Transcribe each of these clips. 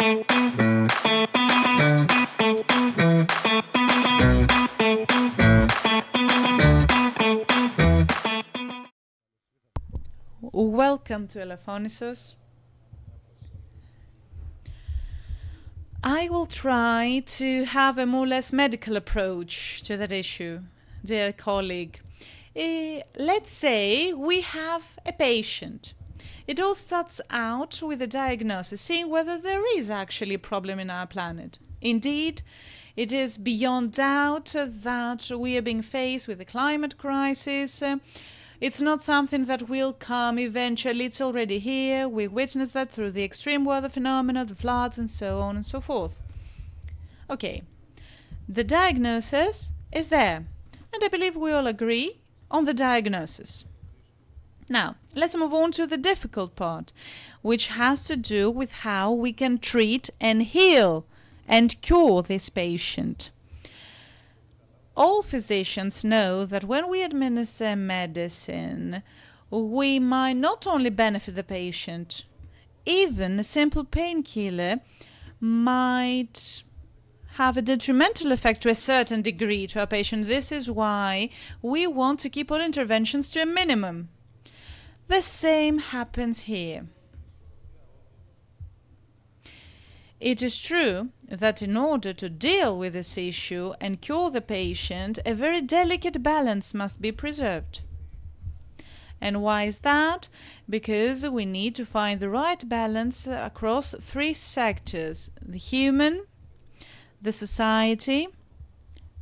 Welcome to Elafonisos. I will try to have a more or less medical approach to that issue, dear colleague. Let's say we have a patient. It all starts out with a diagnosis, seeing whether there is actually a problem in our planet. Indeed, it is beyond doubt that we are being faced with a climate crisis. It's not something that will come eventually, it's already here. We witness that through the extreme weather phenomena, the floods, and so on and so forth. Okay, the diagnosis is there, and I believe we all agree on the diagnosis. Now, let's move on to the difficult part, which has to do with how we can treat and heal and cure this patient. All physicians know that when we administer medicine, we might not only benefit the patient, even a simple painkiller might have a detrimental effect to a certain degree to our patient. This is why we want to keep all interventions to a minimum. The same happens here. It is true that in order to deal with this issue and cure the patient, a very delicate balance must be preserved. And why is that? Because we need to find the right balance across three sectors: the human, the society,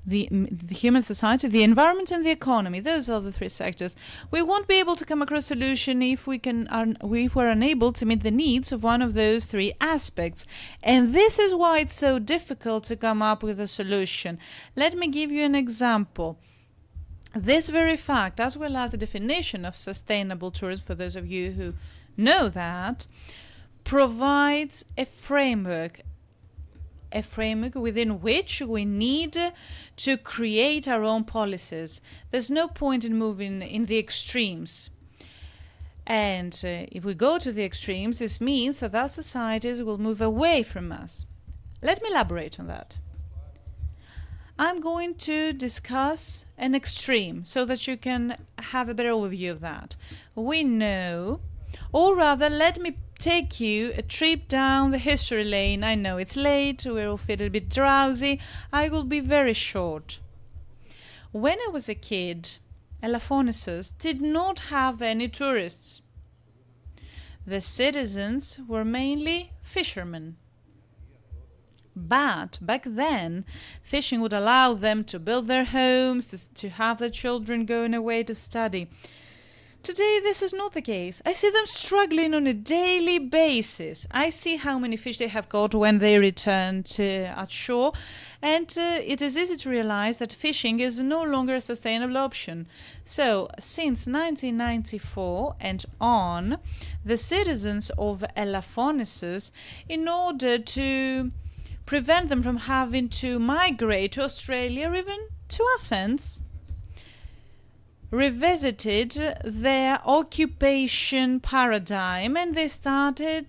the human society, the environment, and the economy. Those are the three sectors. We won't be able to come across a solution if we're unable to meet the needs of one of those three aspects. And this is why it's so difficult to come up with a solution. Let me give you an example. This very fact, as well as the definition of sustainable tourism, for those of you who know that, provides a framework within which we need to create our own policies. There's no point in moving in the extremes. And if we go to the extremes, this means that our societies will move away from us. Let me elaborate on that. I'm going to discuss an extreme so that you can have a better overview of that. We know, or rather, let me take you a trip down the history lane. I know it's late, we're all feeling a bit drowsy. I will be very short. When I was a kid, Elafonisos did not have any tourists. The citizens were mainly fishermen. But back then, fishing would allow them to build their homes, to have their children going away to study. Today, this is not the case. I see them struggling on a daily basis. I see how many fish they have caught when they return at shore, and it is easy to realize that fishing is no longer a sustainable option. So, since 1994 and on, the citizens of Elafonisos, in order to prevent them from having to migrate to Australia or even to Athens, revisited their occupation paradigm, and they started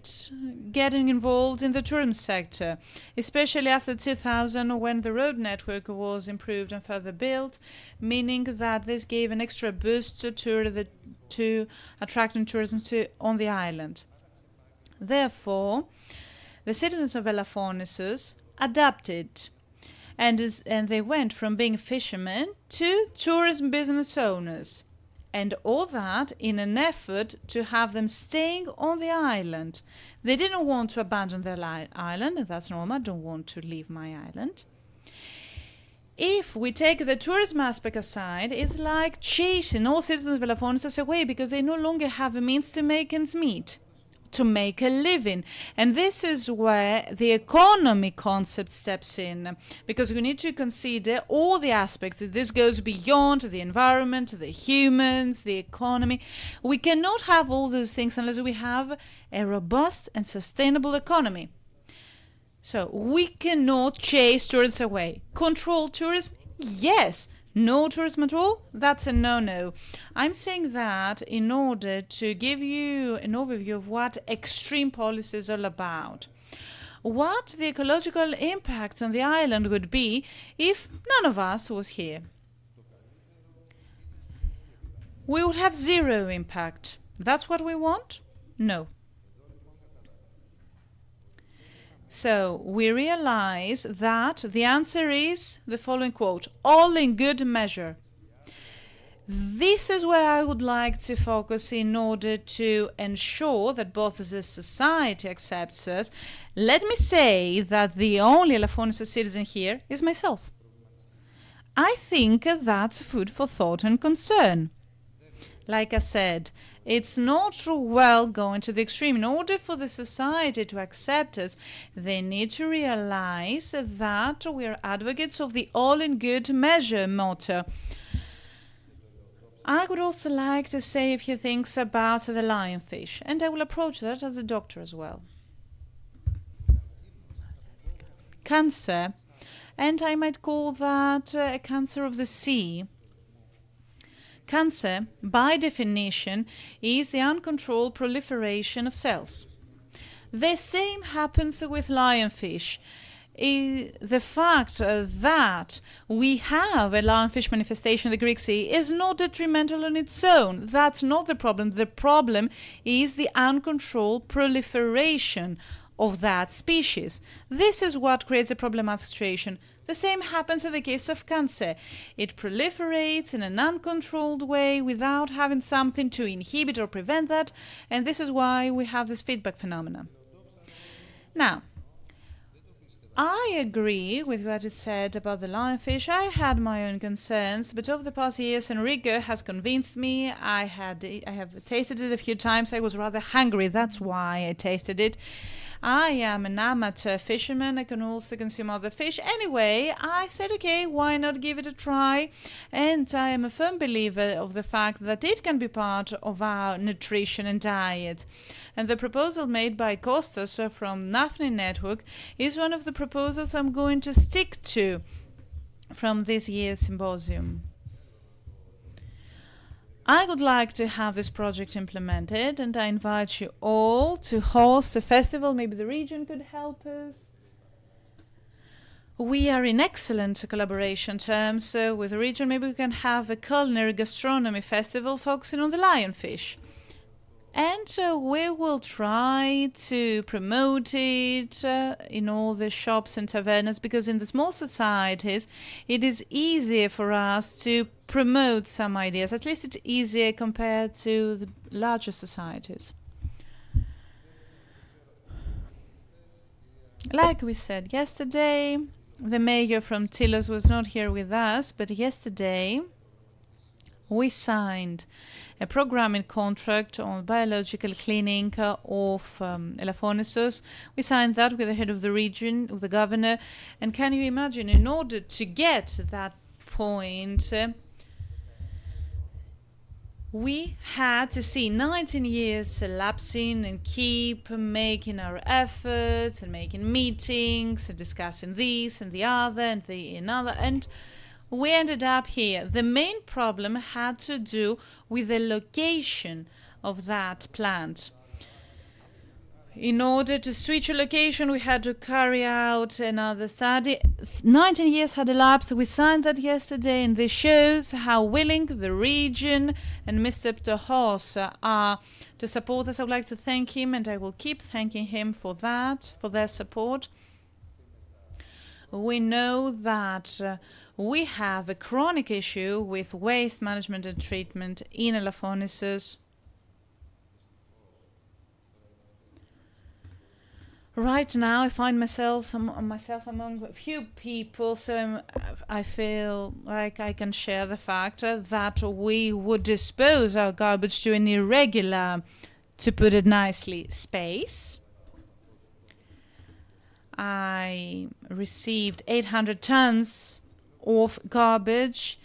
getting involved in the tourism sector, especially after 2000, when the road network was improved and further built, meaning that this gave an extra boost to attracting tourism on the island. Therefore, the citizens of Elafonisos adapted, and they went from being fishermen to tourism business owners, and all that in an effort to have them staying on the island. They didn't want to abandon their island, and that's normal. I don't want to leave my island. If we take the tourism aspect aside, it's like chasing all citizens of Elafonisos away because they no longer have a means to make ends meet, to make a living. And this is where the economy concept steps in, because we need to consider all the aspects. This goes beyond the environment, the humans, the economy. We cannot have all those things unless we have a robust and sustainable economy. So we cannot chase tourists away. Control tourism? Yes. No tourism at all? That's a no-no. I'm saying that in order to give you an overview of what extreme policy is all about. what the ecological impact on the island would be if none of us was here. We would have zero impact. That's what we want? No. So we realize that the answer is the following quote, all in good measure. This is where I would like to focus in order to ensure that both the society accepts us. Let me say that the only Elafonisos citizen here is myself. I think that's food for thought and concern. Like I said, it's not well going to the extreme. In order for the society to accept us, they need to realize that we are advocates of the all in good measure motto. I would also like to say a few things about the lionfish, and I will approach that as a doctor as well. Cancer, and I might call that a cancer of the sea. Cancer, by definition, is the uncontrolled proliferation of cells. The same happens with lionfish. The fact that we have a lionfish manifestation in the Greek Sea is not detrimental on its own. That's not the problem. The problem is the uncontrolled proliferation of that species. This is what creates a problematic situation. The same happens in the case of cancer. It proliferates in an uncontrolled way without having something to inhibit or prevent that, and this is why we have this feedback phenomenon. Now, I agree with what is said about the lionfish. I had my own concerns, but over the past years, Enrico has convinced me. I have tasted it a few times. I was rather hungry. That's why I tasted it. I am an amateur fisherman. I can also consume other fish. Anyway, I said, okay, why not give it a try? And I am a firm believer of the fact that it can be part of our nutrition and diet. And the proposal made by Kostas from NAFNI Network is one of the proposals I'm going to stick to from this year's symposium. I would like to have this project implemented, and I invite you all to host a festival. Maybe the region could help us. We are in excellent collaboration terms with the region. Maybe we can have a culinary gastronomy festival focusing on the lionfish. And we will try to promote it in all the shops and tavernas, because in the small societies, it is easier for us to promote some ideas. At least it's easier compared to the larger societies. Like we said yesterday, the mayor from Tilos was not here with us, but yesterday we signed a programming contract on biological cleaning of Elafonisos. We signed that with the head of the region, with the governor. And can you imagine, in order to get that point, we had to see 19 years elapsing and keep making our efforts and making meetings and discussing this and the other and the another, and we ended up here. The main problem had to do with the location of that plant. In order to switch a location, we had to carry out another study. 19 years had elapsed. We signed that yesterday, and this shows how willing the region and Mr. Ptohos are to support us. I would like to thank him, and I will keep thanking him for that, for their support. We know that we have a chronic issue with waste management and treatment in Elafonisos. Right now, I find myself among a few people, so I feel like I can share the fact that we would dispose our garbage to an irregular, to put it nicely, space. I received 800 tons of garbage,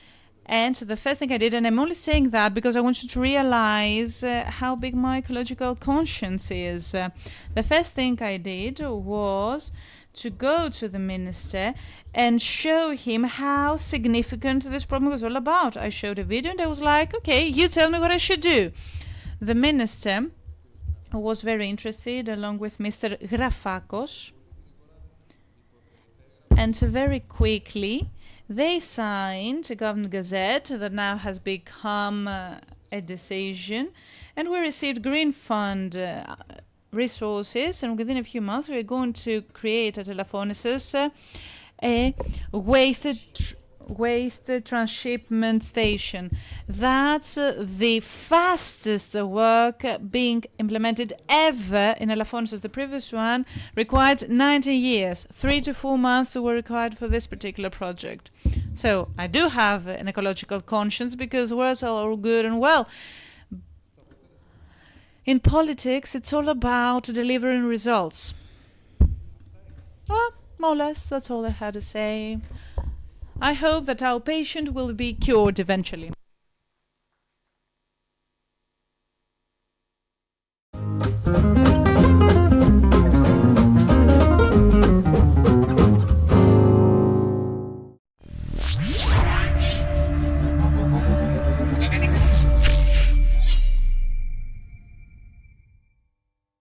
and the first thing I did, and I'm only saying that because I want you to realize how big my ecological conscience is. The first thing I did was to go to the minister and show him how significant this problem was all about. I showed a video and I was like, okay, you tell me what I should do. The minister was very interested, along with Mr. Grafakos. And very quickly, they signed a government gazette that now has become a decision, and we received Green Fund resources, and within a few months we are going to create at Elafonisos a waste transshipment station. That's the fastest work being implemented ever in Elafonisos. The previous one required 90 years. 3 to 4 months were required for this particular project. So I do have an ecological conscience, because words are all good and well. In politics, it's all about delivering results. Well, more or less, that's all I had to say. I hope that our patient will be cured eventually.